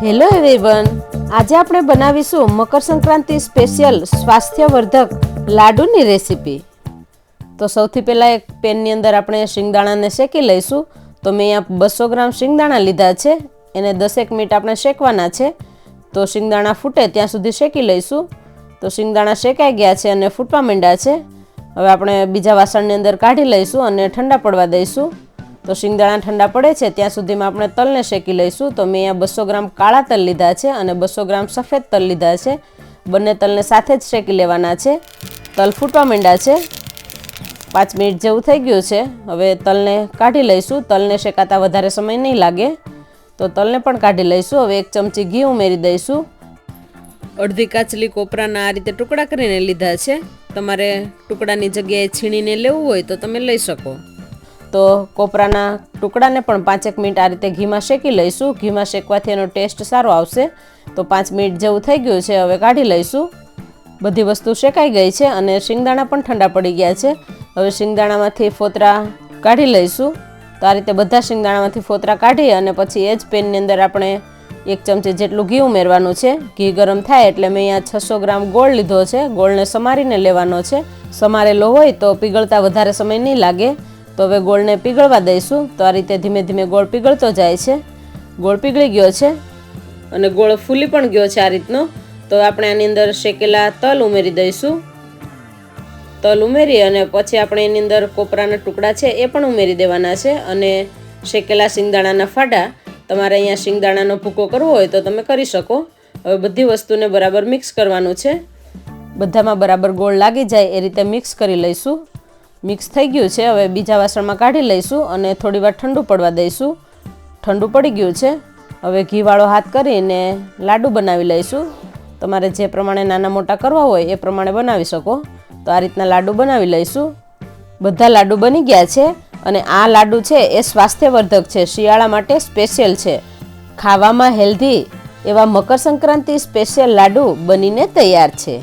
Hello everyone, આજે આપણે બનાવીશું મકર સંક્રાંતિ સ્પેશિયલ સ્વાસ્થ્યવર્ધક લાડુની રેસીપી। તો સૌથી પહેલાં એક પેનની અંદર આપણે શિંગદાણાને શેકી લઈશું। તો મેં અહીંયા 200 ગ્રામ શિંગદાણા લીધા છે, એને 10 મિનિટ આપણે શેકવાના છે। તો શિંગદાણા ફૂટે ત્યાં સુધી શેકી લઈશું। તો શિંગદાણા શેકાઈ ગયા છે અને ફૂટવા માંડ્યા છે। હવે આપણે બીજા વાસણની અંદર કાઢી લઈશું અને ઠંડા પડવા દઈશું। તો શિંગદાણા ઠંડા પડે છે ત્યાં સુધીમાં આપણે તલને શેકી લઈશું। તો મેં અહીંયા 200 ગ્રામ કાળા તલ લીધા છે અને 200 ગ્રામ સફેદ તલ લીધા છે। બંને તલને સાથે જ શેકી લેવાના છે। તલ ફૂટવા માંડ્યા છે, 5 મિનિટ જેવું થઈ ગયું છે। હવે તલને કાઢી લઈશું। તલને શેકાતા વધારે સમય નહીં લાગે, તો તલને પણ કાઢી લઈશું। હવે 1 ચમચી ઘી ઉમેરી દઈશું। અડધી કાચલી કોપરાના આ રીતે ટુકડા કરીને લીધા છે। તમારે ટુકડાની જગ્યાએ છીણીને લેવું હોય તો તમે લઈ શકો। તો કોપરાના ટુકડાને પણ 5 મિનિટ આ રીતે ઘીમાં શેકી લઈશું। ઘીમાં શેકવાથી એનો ટેસ્ટ સારો આવશે। તો 5 મિનિટ જેવું થઈ ગયું છે, હવે કાઢી લઈશું। બધી વસ્તુ શેકાઈ ગઈ છે અને શિંગદાણા પણ ઠંડા પડી ગયા છે। હવે શિંગદાણામાંથી ફોતરા કાઢી લઈશું। તો આ રીતે બધા શિંગદાણામાંથી ફોતરા કાઢી અને પછી એ જ પેનની અંદર આપણે 1 ચમચી જેટલું ઘી ઉમેરવાનું છે। ઘી ગરમ થાય એટલે મેં અહીંયા 600 ગ્રામ ગોળ લીધો છે। ગોળને સમારીને લેવાનો છે। સમારેલો હોય તો પીગળતા વધારે સમય નહીં લાગે। તો હવે ગોળને પીગળવા દઈશું। તો આ રીતે ધીમે ધીમે ગોળ પીગળતો જાય છે। ગોળ પીગળી ગયો છે અને ગોળ ફૂલી પણ ગયો છે આ રીતનો। તો આપણે આની અંદર શેકેલા તલ ઉમેરી દઈશું। તલ ઉમેરી અને પછી આપણે એની અંદર કોપરાના ટુકડા છે એ પણ ઉમેરી દેવાના છે અને શેકેલા શિંગદાણાના ફાડા। તમારે અહીંયા શિંગદાણાનો ભૂકો કરવો હોય તો તમે કરી શકો। હવે બધી વસ્તુને બરાબર મિક્સ કરવાનું છે। બધામાં બરાબર ગોળ લાગી જાય એ રીતે મિક્સ કરી લઈશું। મિક્સ થઈ ગયું છે, હવે બીજા વાસણમાં કાઢી લઈશું અને થોડીવાર ઠંડુ પડવા દઈશું। ઠંડુ પડી ગયું છે, હવે ઘીવાળો હાથ કરીને લાડુ બનાવી લઈશું। તમારે જે પ્રમાણે નાના મોટા કરવા હોય એ પ્રમાણે બનાવી શકો। તો આ રીતના લાડુ બનાવી લઈશું। બધા લાડુ બની ગયા છે અને આ લાડુ છે એ સ્વાસ્થ્યવર્ધક છે, શિયાળા માટે સ્પેશિયલ છે। ખાવામાં હેલ્ધી એવા મકર સંક્રાંતિ સ્પેશિયલ લાડુ બનીને તૈયાર છે।